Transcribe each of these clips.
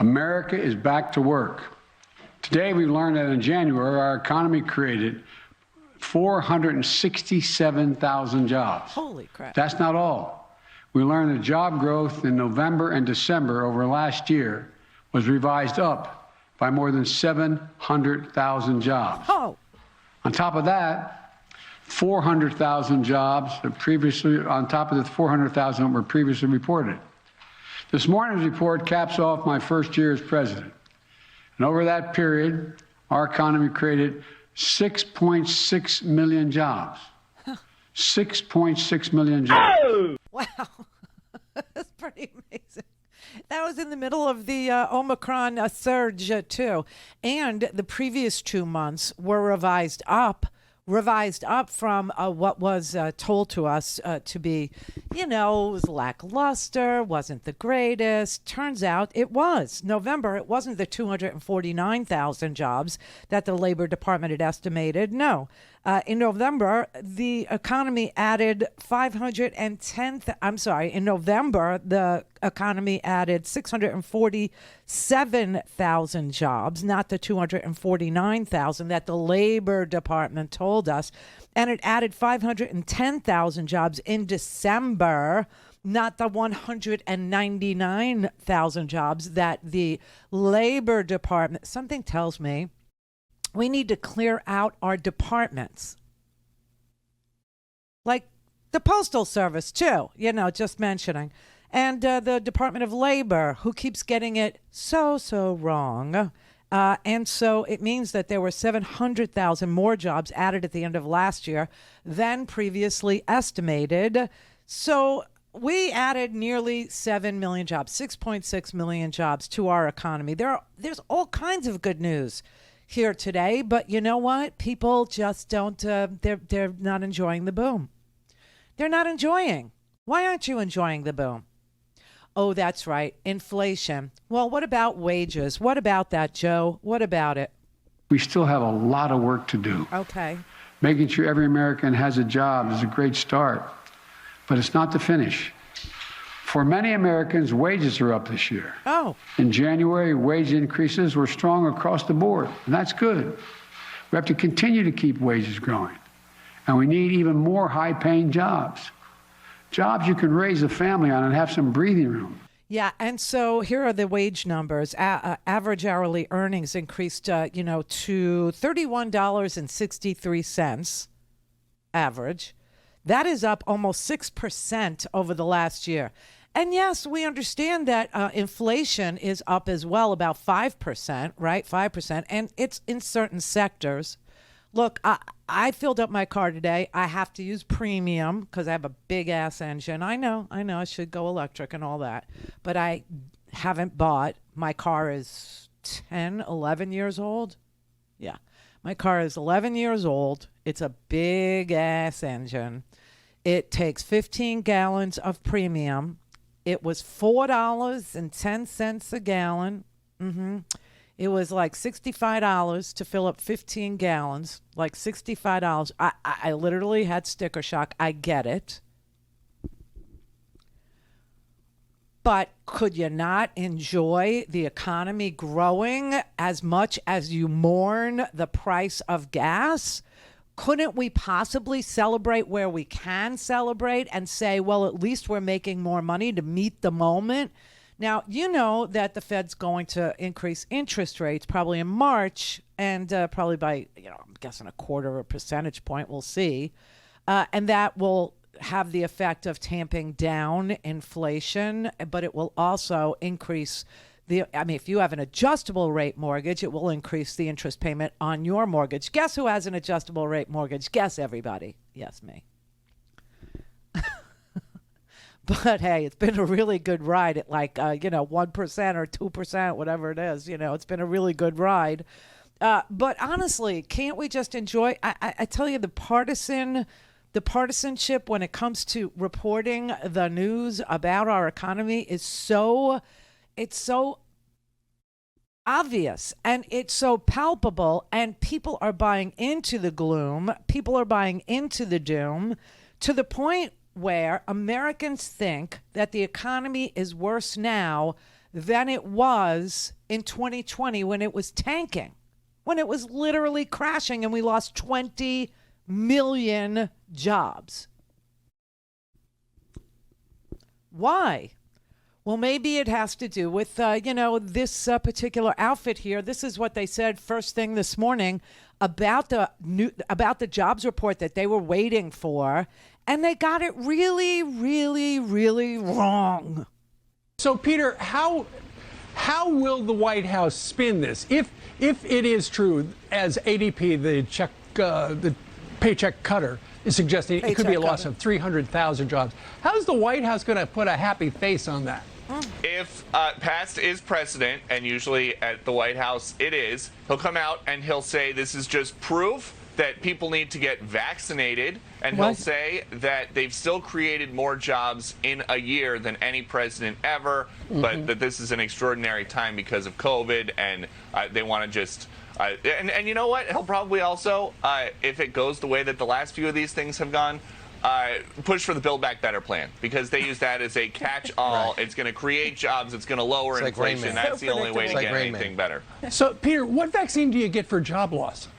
America is back to work. Today, we learned that in January, our economy created 467,000 jobs. Holy crap. That's not all. We learned that job growth in November and December over last year was revised up by more than 700,000 jobs. Oh. On top of that, 400,000 jobs on top of the 400,000 that were previously reported. This morning's report caps off my first year as president. And over that period, our economy created 6.6 million jobs. 6.6 million jobs. Oh! Wow. That's pretty amazing. That was in the middle of the Omicron surge, too. And the previous 2 months were revised up from what was told to us to be, it was lackluster, wasn't the greatest. Turns out it was. November, it wasn't the 249,000 jobs that the Labor Department had estimated. No. In November, the economy added in November, the economy added 647,000 jobs, not the 249,000 that the Labor Department told us. And it added 510,000 jobs in December, not the 199,000 jobs that the Labor Department, something tells me, we need to clear out our departments. Like the Postal Service, too, just mentioning. And the Department of Labor, who keeps getting it so wrong. And so it means that there were 700,000 more jobs added at the end of last year than previously estimated. So we added nearly 7 million jobs, 6.6 million jobs to our economy. There's all kinds of good news here today, but you know what? People just don't, they're not enjoying the boom. They're not enjoying. Why aren't you enjoying the boom? Oh, that's right. Inflation. Well, what about wages? What about that, Joe? What about it? We still have a lot of work to do. Okay. Making sure every American has a job is a great start, but it's not the finish. For many Americans, wages are up this year. Oh. In January, wage increases were strong across the board, and that's good. We have to continue to keep wages growing, and we need even more high-paying jobs. Jobs you can raise a family on and have some breathing room. Yeah, and so here are the wage numbers. Average hourly earnings increased, to $31.63 average. That is up almost 6% over the last year. And yes, we understand that inflation is up as well, about 5%, right? 5%. And it's in certain sectors. Look, I filled up my car today. I have to use premium because I have a big-ass engine. I know. I should go electric and all that. But I haven't bought. My car is 10, 11 years old. Yeah. My car is 11 years old. It's a big-ass engine. It takes 15 gallons of premium. It was $4.10 a gallon. It was like $65 to fill up 15 gallons, like $65. I literally had sticker shock. I get it. But could you not enjoy the economy growing as much as you mourn the price of gas? Couldn't we possibly celebrate where we can celebrate and say, well, at least we're making more money to meet the moment? Now, you know that the Fed's going to increase interest rates probably in March and probably by, I'm guessing a quarter of a percentage point. We'll see. And that will have the effect of tamping down inflation, but it will also increase if you have an adjustable rate mortgage, it will increase the interest payment on your mortgage. Guess who has an adjustable rate mortgage? Guess everybody. Yes, me. But hey, it's been a really good ride at 1% or 2%, whatever it is. It's been a really good ride. But honestly, can't we just enjoy? I tell you, the partisanship when it comes to reporting the news about our economy is so obvious and it's so palpable, and people are buying into the gloom. People are buying into the doom to the point where Americans think that the economy is worse now than it was in 2020 when it was tanking, when it was literally crashing and we lost 20 million jobs. Why? Well, maybe it has to do with, this particular outfit here. This is what they said first thing this morning about the jobs report that they were waiting for, and they got it really, really, really wrong. So, Peter, how will the White House spin this? If it is true, as ADP, the paycheck cutter, is suggesting it could be a loss of 300,000 jobs, how is the White House going to put a happy face on that? If past is precedent, and usually at the White House it is, he'll come out and he'll say this is just proof that people need to get vaccinated, and he'll say that they've still created more jobs in a year than any president ever, but that this is an extraordinary time because of COVID, and they want to just... and you know what? He'll probably also, if it goes the way that the last few of these things have gone, push for the Build Back Better plan, because they use that as a catch-all. Right. It's going to create jobs. It's going to lower inflation. That's the only way to get anything better. So, Peter, what vaccine do you get for job loss?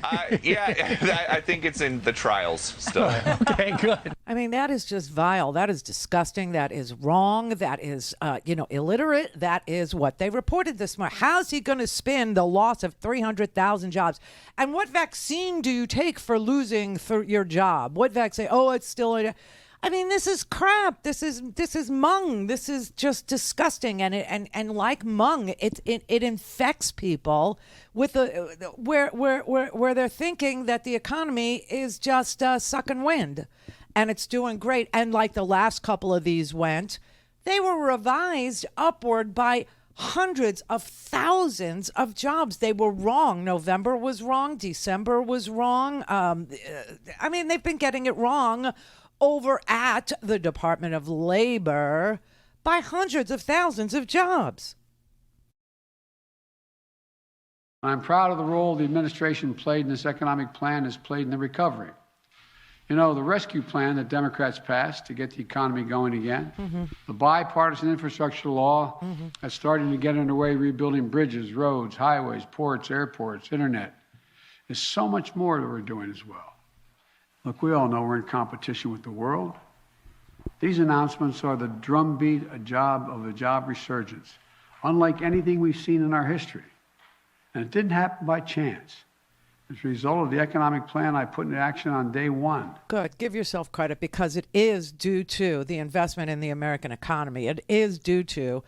I think it's in the trials still. Okay, good. I mean, that is just vile. That is disgusting. That is wrong. That is, illiterate. That is what they reported this morning. How's he going to spin the loss of 300,000 jobs? And what vaccine do you take for losing your job? What vaccine? Oh, it's still... I mean, this is crap. This is mung. This is just disgusting. And like mung, it infects people with where they're thinking that the economy is just sucking wind, and it's doing great. And like the last couple of these went, they were revised upward by hundreds of thousands of jobs. They were wrong. November was wrong. December was wrong. They've been getting it wrong over at the Department of Labor by hundreds of thousands of jobs. I'm proud of the role the administration played in this economic plan has played in the recovery. You know, the rescue plan that Democrats passed to get the economy going again, the bipartisan infrastructure law that's starting to get underway, rebuilding bridges, roads, highways, ports, airports, internet. There's so much more that we're doing as well. Look, we all know we're in competition with the world. These announcements are the drumbeat of a job resurgence, unlike anything we've seen in our history. And it didn't happen by chance. As a result of the economic plan I put into action on day one. Good. Give yourself credit, because it is due to the investment in the American economy. It is due to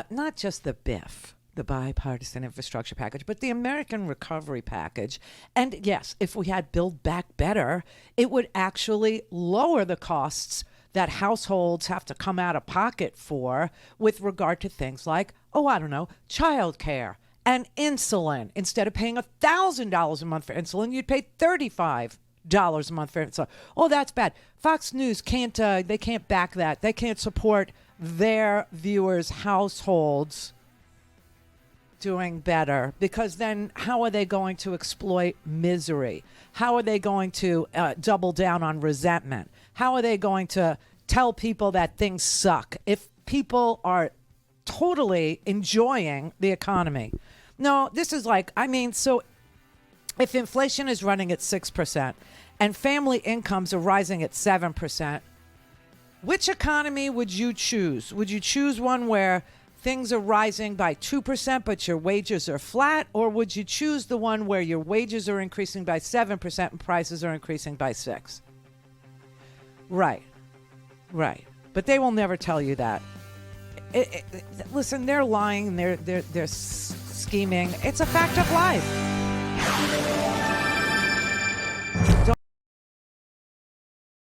not just the BIF, the bipartisan infrastructure package, but the American recovery package. And yes, if we had Build Back Better, it would actually lower the costs that households have to come out of pocket for with regard to things like, childcare and insulin. Instead of paying $1,000 a month for insulin, you'd pay $35 a month for insulin. Oh, that's bad. Fox News can't back that. They can't support their viewers' households doing better, because then how are they going to exploit misery? How are they going to double down on resentment? How are they going to tell people that things suck if people are totally enjoying the economy? No, this is so if inflation is running at 6% and family incomes are rising at 7%, which economy would you choose? Would you choose one where things are rising by 2%, but your wages are flat? Or would you choose the one where your wages are increasing by 7% and prices are increasing by 6%? Right. But they will never tell you that. Listen, they're lying. They're scheming. It's a fact of life. Don't